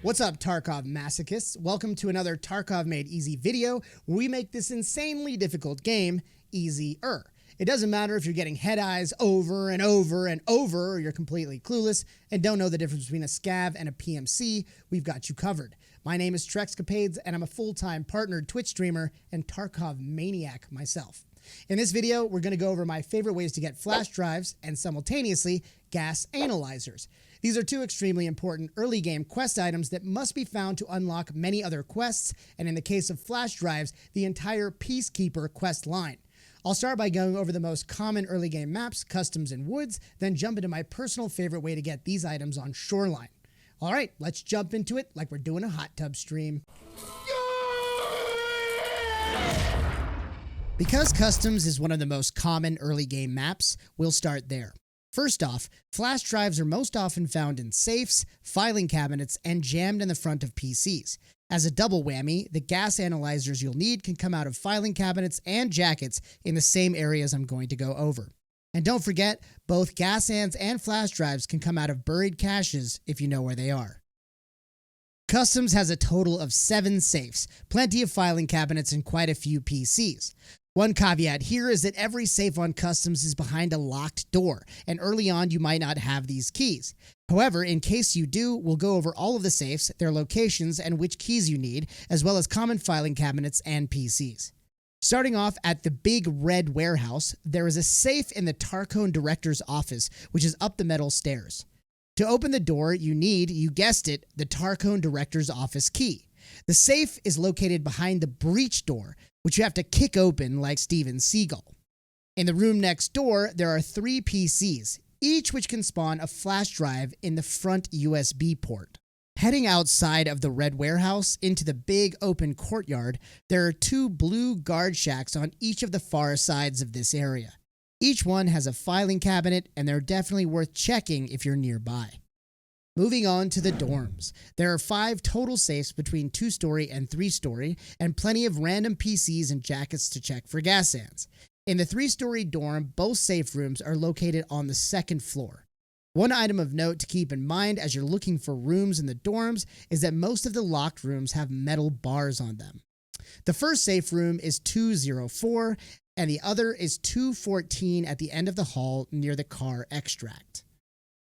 What's up, Tarkov masochists? Welcome to another Tarkov Made Easy video where we make this insanely difficult game easier. It doesn't matter if you're getting head eyes over and over and over, or you're completely clueless and don't know the difference between a scav and a PMC, we've got you covered. My name is Trexcapades, and I'm a full-time partnered Twitch streamer and Tarkov maniac myself. In this video, we're going to go over my favorite ways to get flash drives and simultaneously gas analyzers. These are two extremely important early game quest items that must be found to unlock many other quests, and in the case of flash drives, the entire Peacekeeper quest line. I'll start by going over the most common early game maps, customs, and woods, then jump into my personal favorite way to get these items on Shoreline. Alright, let's jump into it like we're doing a hot tub stream. Because customs is one of the most common early game maps, we'll start there. First off, flash drives are most often found in safes, filing cabinets, and jammed in the front of PCs. As a double whammy, the gas analyzers you'll need can come out of filing cabinets and jackets in the same areas I'm going to go over. And don't forget, both gas ants and flash drives can come out of buried caches if you know where they are. Customs has a total of 7 safes, plenty of filing cabinets, and quite a few PCs. One caveat here is that every safe on Customs is behind a locked door, and early on you might not have these keys. However, in case you do, we'll go over all of the safes, their locations, and which keys you need, as well as common filing cabinets and PCs. Starting off at the big red warehouse, there is a safe in the Tarkov director's office, which is up the metal stairs. To open the door, you need, you guessed it, the Tarkov director's office key. The safe is located behind the breach door, which you have to kick open like Steven Seagal. In the room next door, there are 3 PCs, each which can spawn a flash drive in the front USB port. Heading outside of the red warehouse into the big open courtyard, there are 2 blue guard shacks on each of the far sides of this area. Each one has a filing cabinet, and they're definitely worth checking if you're nearby. Moving on to the dorms. There are 5 total safes between 2-story and 3-story, and plenty of random PCs and jackets to check for gas ants. In the 3-story dorm, both safe rooms are located on the 2nd floor. One item of note to keep in mind as you're looking for rooms in the dorms is that most of the locked rooms have metal bars on them. The first safe room is 204, and the other is 214 at the end of the hall near the car extract.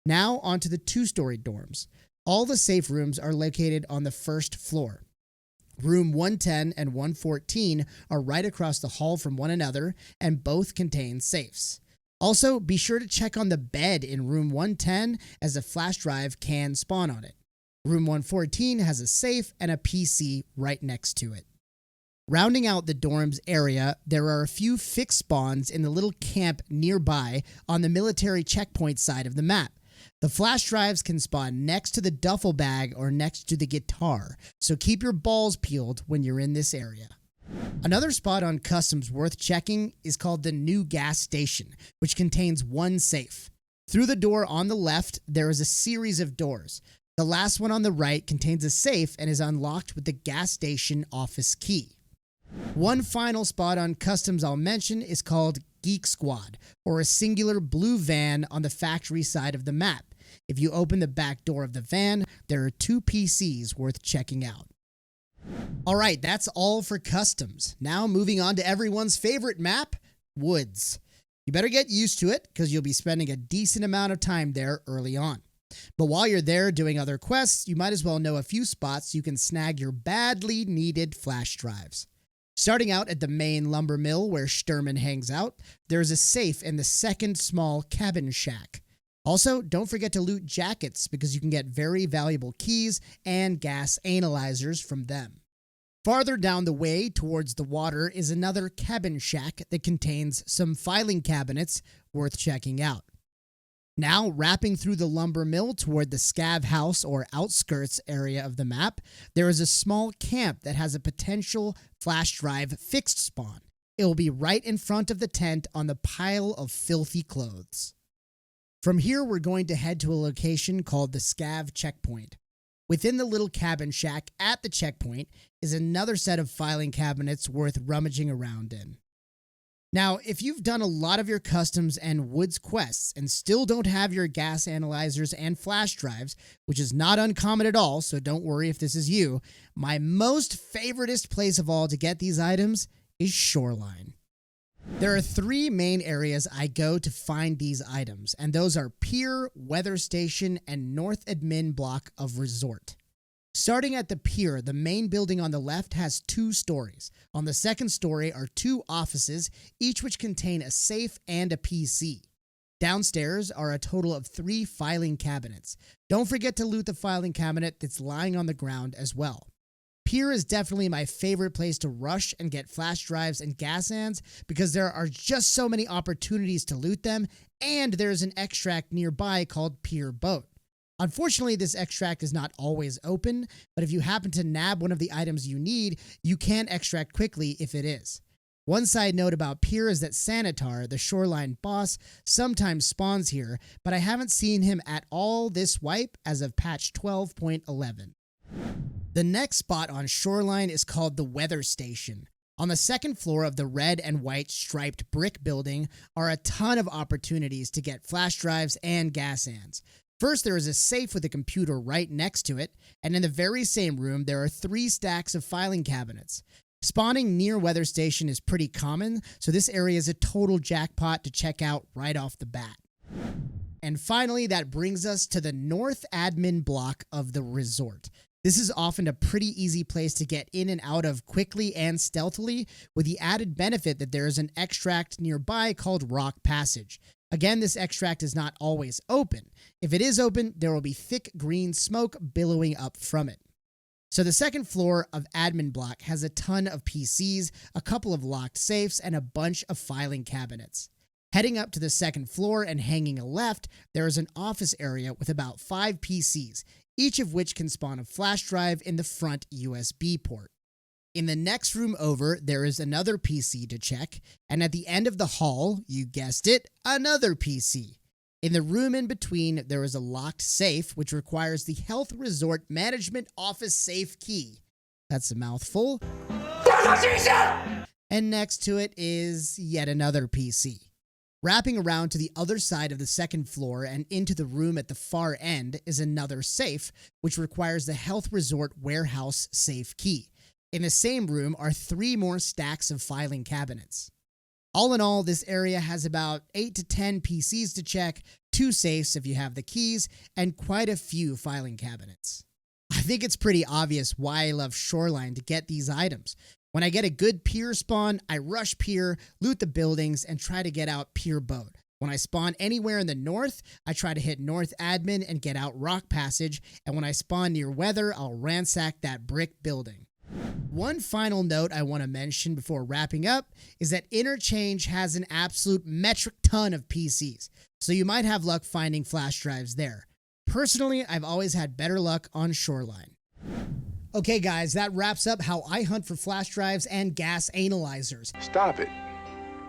Now onto the 2-story dorms. All the safe rooms are located on the 1st floor. Room 110 and 114 are right across the hall from one another, and both contain safes. Also, be sure to check on the bed in room 110 as a flash drive can spawn on it. Room 114 has a safe and a PC right next to it. Rounding out the dorms area, there are a few fixed spawns in the little camp nearby on the military checkpoint side of the map. The flash drives can spawn next to the duffel bag or next to the guitar, so keep your balls peeled when you're in this area. Another spot on Customs worth checking is called the new gas station, which contains 1 safe. Through the door on the left, there is a series of doors. The last one on the right contains a safe and is unlocked with the gas station office key. One final spot on Customs I'll mention is called Geek Squad, or a singular blue van on the factory side of the map. If you open the back door of the van, there are 2 PCs worth checking out. Alright, that's all for Customs. Now moving on to everyone's favorite map, Woods. You better get used to it, because you'll be spending a decent amount of time there early on. But while you're there doing other quests, you might as well know a few spots you can snag your badly needed flash drives. Starting out at the main lumber mill where Sturman hangs out, there's a safe in the 2nd small cabin shack. Also, don't forget to loot jackets because you can get very valuable keys and gas analyzers from them. Farther down the way towards the water is another cabin shack that contains some filing cabinets worth checking out. Now, wrapping through the lumber mill toward the scav house or outskirts area of the map, there is a small camp that has a potential flash drive fixed spawn. It will be right in front of the tent on the pile of filthy clothes. From here, we're going to head to a location called the Scav Checkpoint. Within the little cabin shack at the checkpoint is another set of filing cabinets worth rummaging around in. Now, if you've done a lot of your customs and woods quests and still don't have your gas analyzers and flash drives, which is not uncommon at all, so don't worry if this is you, my most favoritist place of all to get these items is Shoreline. There are three main areas I go to find these items, and those are Pier, Weather Station, and North Admin Block of Resort. Starting at the pier, the main building on the left has 2 stories. On the second story are 2 offices, each which contain a safe and a PC. Downstairs are a total of 3 filing cabinets. Don't forget to loot the filing cabinet that's lying on the ground as well. Pier is definitely my favorite place to rush and get flash drives and gas hands because there are just so many opportunities to loot them, and there's an extract nearby called Pier Boat. Unfortunately, this extract is not always open, but if you happen to nab one of the items you need, you can extract quickly if it is. One side note about Pier is that Sanitary, the Shoreline boss, sometimes spawns here, but I haven't seen him at all this wipe as of patch 12.11. The next spot on Shoreline is called the Weather Station. On the second floor of the red and white striped brick building are a ton of opportunities to get flash drives and gas hands. First, there is a safe with a computer right next to it, and in the very same room, there are 3 stacks of filing cabinets. Spawning near Weather Station is pretty common, so this area is a total jackpot to check out right off the bat. And finally, that brings us to the North Admin Block of the resort. This is often a pretty easy place to get in and out of quickly and stealthily, with the added benefit that there is an extract nearby called Rock Passage. Again, this extract is not always open. If it is open, there will be thick green smoke billowing up from it. So the second floor of Admin Block has a ton of PCs, a couple of locked safes, and a bunch of filing cabinets. Heading up to the second floor and hanging left, there is an office area with about 5 PCs, each of which can spawn a flash drive in the front USB port. In the next room over, there is another PC to check, and at the end of the hall, you guessed it, another PC. In the room in between, there is a locked safe, which requires the Health Resort Management Office safe key. That's a mouthful. And next to it is yet another PC. Wrapping around to the other side of the second floor and into the room at the far end is another safe, which requires the Health Resort Warehouse safe key. In the same room are 3 more stacks of filing cabinets. All in all, this area has about 8 to 10 PCs to check, 2 safes if you have the keys, and quite a few filing cabinets. I think it's pretty obvious why I love Shoreline to get these items. When I get a good pier spawn, I rush pier, loot the buildings, and try to get out Pier Boat. When I spawn anywhere in the north, I try to hit North Admin and get out Rock Passage, and when I spawn near Weather, I'll ransack that brick building. One final note I want to mention before wrapping up is that Interchange has an absolute metric ton of PCs, so you might have luck finding flash drives there. Personally, I've always had better luck on Shoreline. Okay guys, that wraps up how I hunt for flash drives and gas analyzers. Stop it.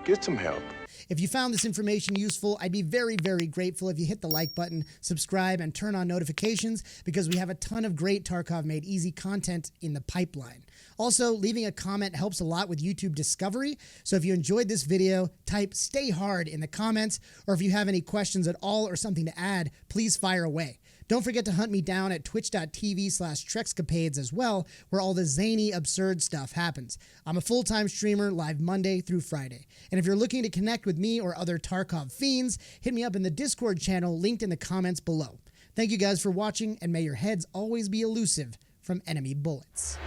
Get some help. If you found this information useful, I'd be very, very grateful if you hit the like button, subscribe, and turn on notifications because we have a ton of great Tarkov Made Easy content in the pipeline. Also, leaving a comment helps a lot with YouTube discovery, so if you enjoyed this video, type "stay hard" in the comments, or if you have any questions at all or something to add, please fire away. Don't forget to hunt me down at twitch.tv/Trexcapades as well, where all the zany, absurd stuff happens. I'm a full-time streamer, live Monday through Friday. And if you're looking to connect with me or other Tarkov fiends, hit me up in the Discord channel linked in the comments below. Thank you guys for watching, and may your heads always be elusive from enemy bullets.